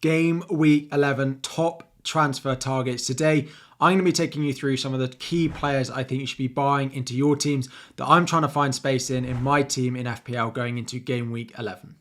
Game Week 11 top transfer targets. Today, I'm going to be taking you through some of the key players I think you should be buying into your teams that I'm trying to find space in my team in FPL going into Game Week 11.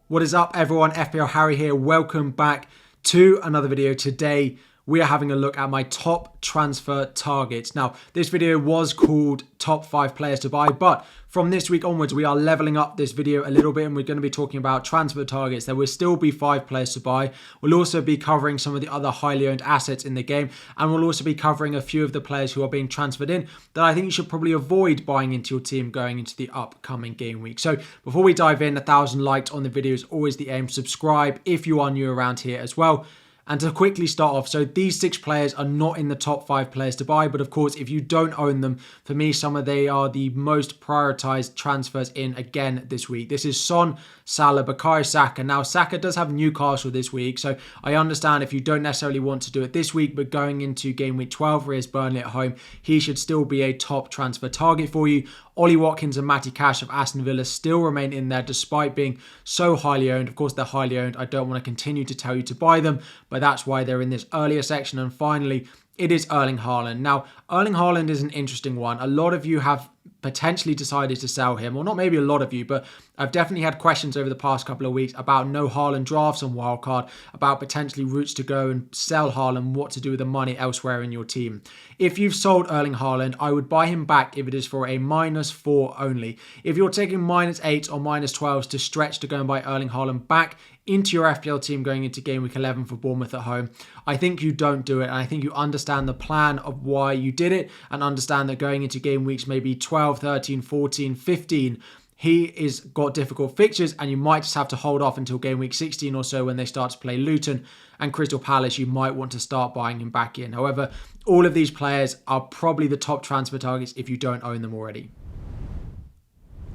What is up, everyone? FPL Harry here. Welcome back to another video. Today, we are having a look at my top transfer targets. Now, this video was called Top 5 Players to Buy, but from this week onwards, we are leveling up this video a little bit and we're going to be talking about transfer targets. There will still be 5 players to buy. We'll also be covering some of the other highly owned assets in the game, and we'll also be covering a few of the players who are being transferred in that I think you should probably avoid buying into your team going into the upcoming game week. So before we dive in, 1,000 likes on the video is always the aim. Subscribe if you are new around here as well. And to quickly start off, so these 6 players are not in the top 5 players to buy, but of course, if you don't own them, for me, they are the most prioritized transfers in again this week. This is Son, Salah, Bukayo Saka. Now, Saka does have Newcastle this week, so I understand if you don't necessarily want to do it this week, but going into game week 12, where he has Burnley at home, he should still be a top transfer target for you. Ollie Watkins and Matty Cash of Aston Villa still remain in there despite being so highly owned. Of course, they're highly owned. I don't want to continue to tell you to buy them, but that's why they're in this earlier section. And finally, it is Erling Haaland. Now, Erling Haaland is an interesting one. A lot of you have potentially decided to sell him, or not maybe a lot of you, but I've definitely had questions over the past couple of weeks about no Haaland drafts on Wildcard, about potentially routes to go and sell Haaland, what to do with the money elsewhere in your team. If you've sold Erling Haaland, I would buy him back if it is for a -4 only. If you're taking -8 or -12s to stretch to go and buy Erling Haaland back into your FPL team going into game week 11 for Bournemouth at home, I think you don't do it. And I think you understand the plan of why you did it and understand that going into game weeks maybe 12, 13, 14, 15, he is got difficult fixtures and you might just have to hold off until game week 16 or so when they start to play Luton and Crystal Palace. You might want to start buying him back in. However, all of these players are probably the top transfer targets if you don't own them already.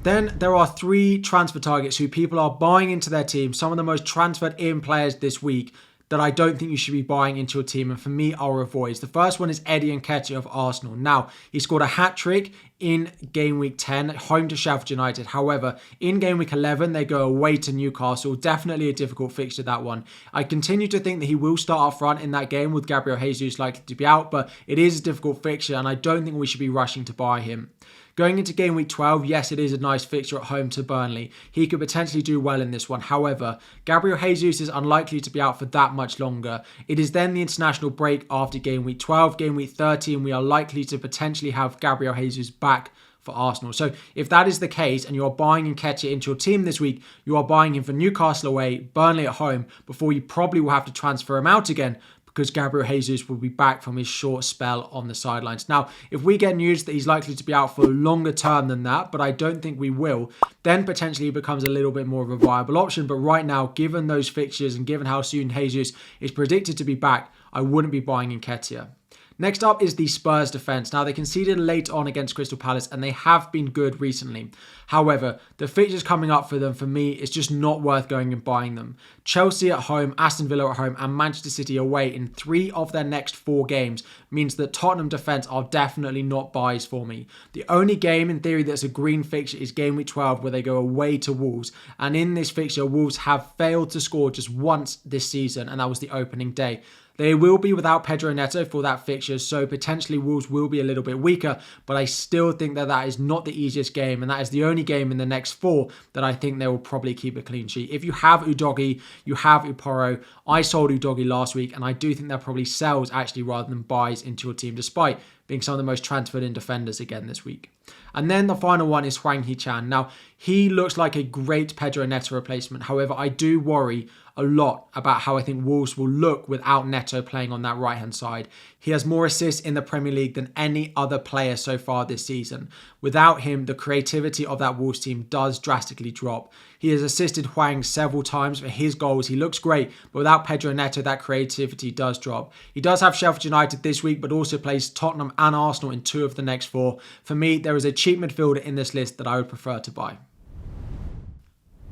Then there are 3 transfer targets who people are buying into their team, some of the most transferred in players this week that I don't think you should be buying into your team, and for me are avoids. The first one is Eddie Nketiah of Arsenal. Now, he scored a hat-trick in game week 10, home to Sheffield United. However, in game week 11, they go away to Newcastle. Definitely a difficult fixture, that one. I continue to think that he will start up front in that game with Gabriel Jesus likely to be out, but it is a difficult fixture, and I don't think we should be rushing to buy him. Going into game week 12, yes, it is a nice fixture at home to Burnley. He could potentially do well in this one. However, Gabriel Jesus is unlikely to be out for that much longer. It is then the international break after game week 12. Game week 13, we are likely to potentially have Gabriel Jesus back for Arsenal. So if that is the case and you're buying Nketiah into your team this week, you are buying him for Newcastle away, Burnley at home, before you probably will have to transfer him out again, because Gabriel Jesus will be back from his short spell on the sidelines. Now, if we get news that he's likely to be out for a longer term than that, but I don't think we will, then potentially it becomes a little bit more of a viable option. But right now, given those fixtures and given how soon Jesus is predicted to be back, I wouldn't be buying Nketiah. Next up is the Spurs defence. Now, they conceded late on against Crystal Palace and they have been good recently. However, the fixtures coming up for them, for me, it's just not worth going and buying them. Chelsea at home, Aston Villa at home and Manchester City away in 3 of their next 4 games means that Tottenham defence are definitely not buys for me. The only game in theory that's a green fixture is game week 12 where they go away to Wolves. And in this fixture, Wolves have failed to score just once this season, and that was the opening day. They will be without Pedro Neto for that fixture, so potentially Wolves will be a little bit weaker, but I still think that that is not the easiest game, and that is the only game in the next 4 that I think they will probably keep a clean sheet. If you have Udogie, you have Uporo. I sold Udogie last week, and I do think they're probably sells actually rather than buys into your team, despite being some of the most transferred in defenders again this week. And then the final one is Hwang Hee-chan. Now, he looks like a great Pedro Neto replacement. However, I do worry a lot about how I think Wolves will look without Neto playing on that right-hand side. He has more assists in the Premier League than any other player so far this season. Without him, the creativity of that Wolves team does drastically drop. He has assisted Hwang several times for his goals. He looks great, but without Pedro Neto, that creativity does drop. He does have Sheffield United this week, but also plays Tottenham and Arsenal in 2 of the next 4. For me, there is a cheap midfielder in this list that I would prefer to buy.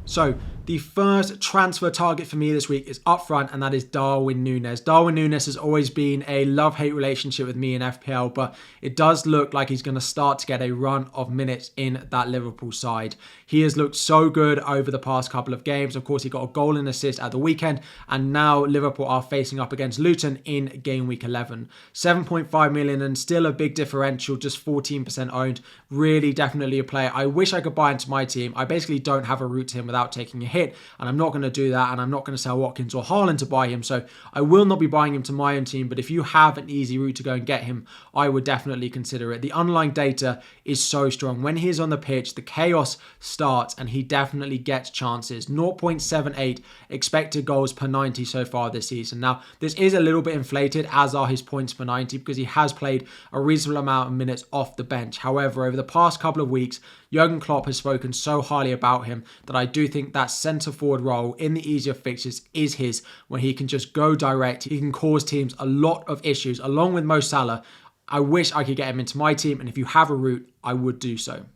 So The first transfer target for me this week is up front, and that is Darwin Nunes. Darwin Nunes has always been a love-hate relationship with me in FPL, but it does look like he's going to start to get a run of minutes in that Liverpool side. He has looked so good over the past couple of games. Of course, he got a goal and assist at the weekend, and now Liverpool are facing up against Luton in game week 11. 7.5 million and still a big differential, just 14% owned. Really, definitely a player. I wish I could buy into my team. I basically don't have a route to him without taking a hit, and I'm not going to do that, and I'm not going to sell Watkins or Haaland to buy him, so I will not be buying him to my own team. But if you have an easy route to go and get him, I would definitely consider it. The underlying data is so strong. When he is on the pitch, the chaos starts, and he definitely gets chances. 0.78 expected goals per 90 so far this season. Now, this is a little bit inflated, as are his points per 90, because he has played a reasonable amount of minutes off the bench. However, over the past couple of weeks, Jurgen Klopp has spoken so highly about him that I do think that centre-forward role in the easier fixtures is his, where he can just go direct. He can cause teams a lot of issues, along with Mo Salah. I wish I could get him into my team, and if you have a route, I would do so.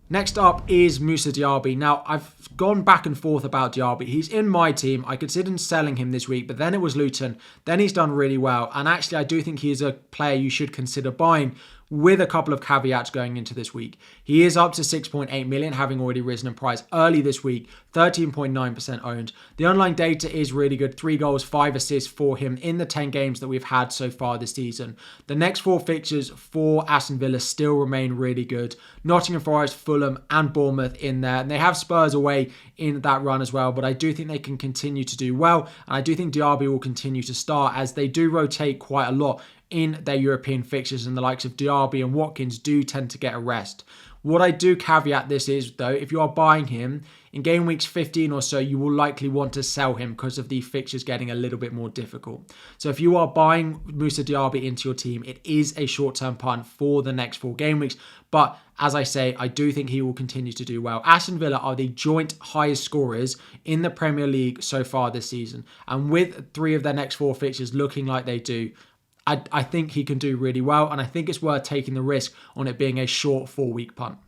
Next up is Musa Diabi. Now, I've gone back and forth about Diabi. He's in my team. I considered selling him this week, but then it was Luton. Then he's done really well. And actually, I do think he's a player you should consider buying, with a couple of caveats going into this week. He is up to 6.8 million, having already risen in price early this week, 13.9% owned. The underlying data is really good. 3 goals, 5 assists for him in the 10 games that we've had so far this season. The next 4 fixtures for Aston Villa still remain really good. Nottingham Forest, Fulham and Bournemouth in there. And they have Spurs away in that run as well, but I do think they can continue to do well. And I do think Diaby will continue to start, as they do rotate quite a lot in their European fixtures, and the likes of Diaby and Watkins do tend to get a rest. What I do caveat this is, though, if you are buying him in game weeks 15 or so, you will likely want to sell him because of the fixtures getting a little bit more difficult. So if you are buying Musa Diaby into your team, it is a short-term punt for the next 4 game weeks. But as I say, I do think he will continue to do well. Aston Villa are the joint highest scorers in the Premier League so far this season. And with 3 of their next 4 fixtures looking like they do, I think he can do really well, and I think it's worth taking the risk on it being a short 4-week punt.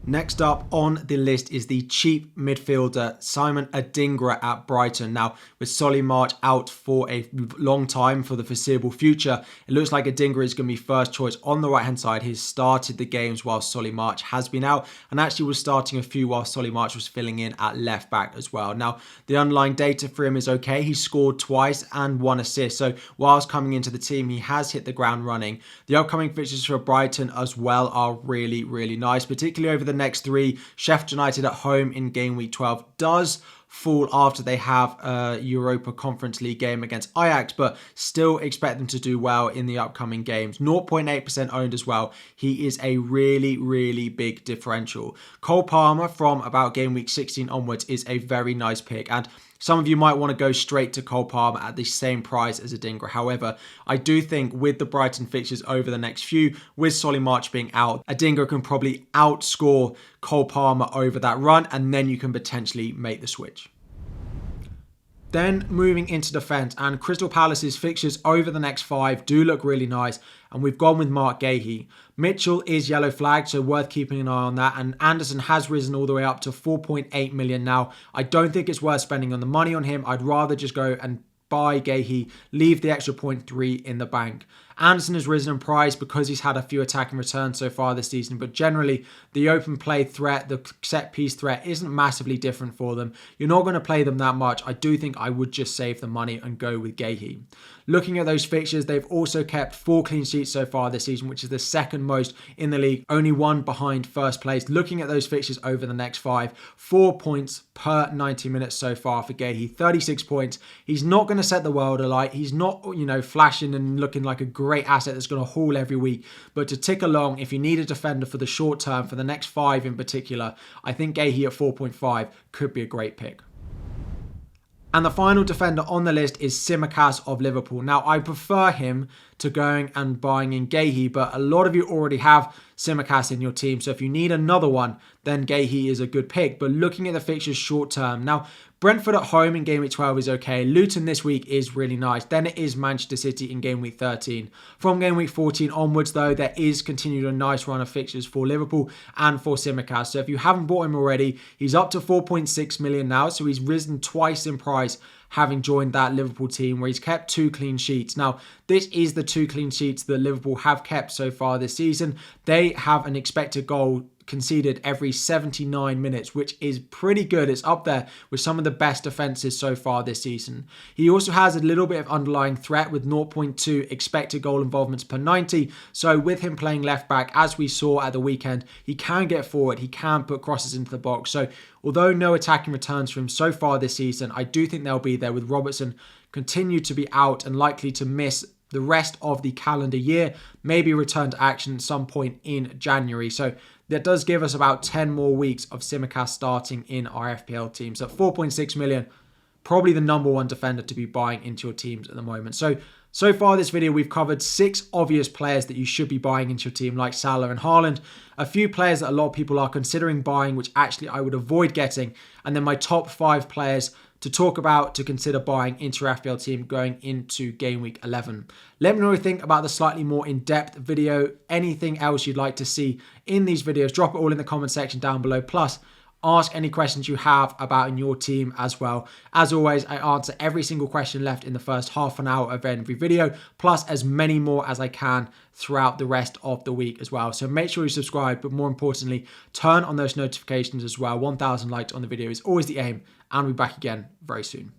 Next up on the list is the cheap midfielder Simon Adingra at Brighton. Now, with Solly March out for a long time for the foreseeable future, it looks like Adingra is going to be first choice on the right-hand side. He's started the games while Solly March has been out, and actually was starting a few while Solly March was filling in at left-back as well. Now, the underlying data for him is okay. He scored twice and 1 assist, so whilst coming into the team, he has hit the ground running. The upcoming fixtures for Brighton as well are really, really nice, particularly over the next 3. Sheffield United at home in game week 12 does fall after they have a Europa Conference League game against Ajax, but still expect them to do well in the upcoming games. 0.8% owned as well. He is a really, really big differential. Cole Palmer from about game week 16 onwards is a very nice pick, and some of you might want to go straight to Cole Palmer at the same price as Adingra. However, I do think with the Brighton fixtures over the next few, with Solly March being out, Adingra can probably outscore Cole Palmer over that run, and then you can potentially make the switch. Then moving into defence, and Crystal Palace's fixtures over the next 5 do look really nice, and we've gone with Mark Gahey. Mitchell is yellow flagged, so worth keeping an eye on that, and Anderson has risen all the way up to 4.8 million now. I don't think it's worth spending on the money on him. I'd rather just go and buy Gahey, leave the extra 0.3 in the bank. Anderson has risen in price because he's had a few attacking returns so far this season, but generally the open play threat, the set piece threat isn't massively different for them. You're not going to play them that much. I do think I would just save the money and go with Gahey. Looking at those fixtures, they've also kept 4 clean sheets so far this season, which is the second most in the league, only 1 behind first place. Looking at those fixtures over the next 5, 4 points per 90 minutes so far for Gahey, 36 points. He's not going to set the world alight. He's not, flashing and looking like a great asset that's going to haul every week. But to tick along, if you need a defender for the short term, for the next 5 in particular, I think Gahey at 4.5 could be a great pick. And the final defender on the list is Tsimikas of Liverpool. Now, I prefer him to going and buying in Guehi, but a lot of you already have Tsimikas in your team, so if you need another one, then Guehi is a good pick. But looking at the fixtures short term, now Brentford at home in game week 12 is okay. Luton this week is really nice. Then it is Manchester City in game week 13. From game week 14 onwards, though, there is continued a nice run of fixtures for Liverpool and for Tsimikas. So if you haven't bought him already, he's up to 4.6 million now. So he's risen twice in price, having joined that Liverpool team where he's kept 2 clean sheets. Now, this is the 2 clean sheets that Liverpool have kept so far this season. They have an expected goal conceded every 79 minutes, which is pretty good. It's up there with some of the best defenses so far this season. He also has a little bit of underlying threat with 0.2 expected goal involvements per 90. So with him playing left back, as we saw at the weekend, he can get forward, he can put crosses into the box. So although no attacking returns for him so far this season, I do think they'll be there with Robertson continue to be out and likely to miss the rest of the calendar year, maybe return to action at some point in January. So that does give us about 10 more weeks of Tsimikas starting in our FPL team. So 4.6 million, probably the number one defender to be buying into your teams at the moment. So far this video, we've covered 6 obvious players that you should be buying into your team, like Salah and Haaland. A few players that a lot of people are considering buying, which actually I would avoid getting. And then my top 5 players to talk about, to consider buying into your FPL team going into game week 11. Let me know what you think about the slightly more in-depth video. Anything else you'd like to see in these videos, drop it all in the comment section down below. Plus, ask any questions you have about in your team as well. As always, I answer every single question left in the first half an hour of every video, plus as many more as I can throughout the rest of the week as well. So make sure you subscribe, but more importantly, turn on those notifications as well. 1,000 likes on the video is always the aim, and we'll be back again very soon.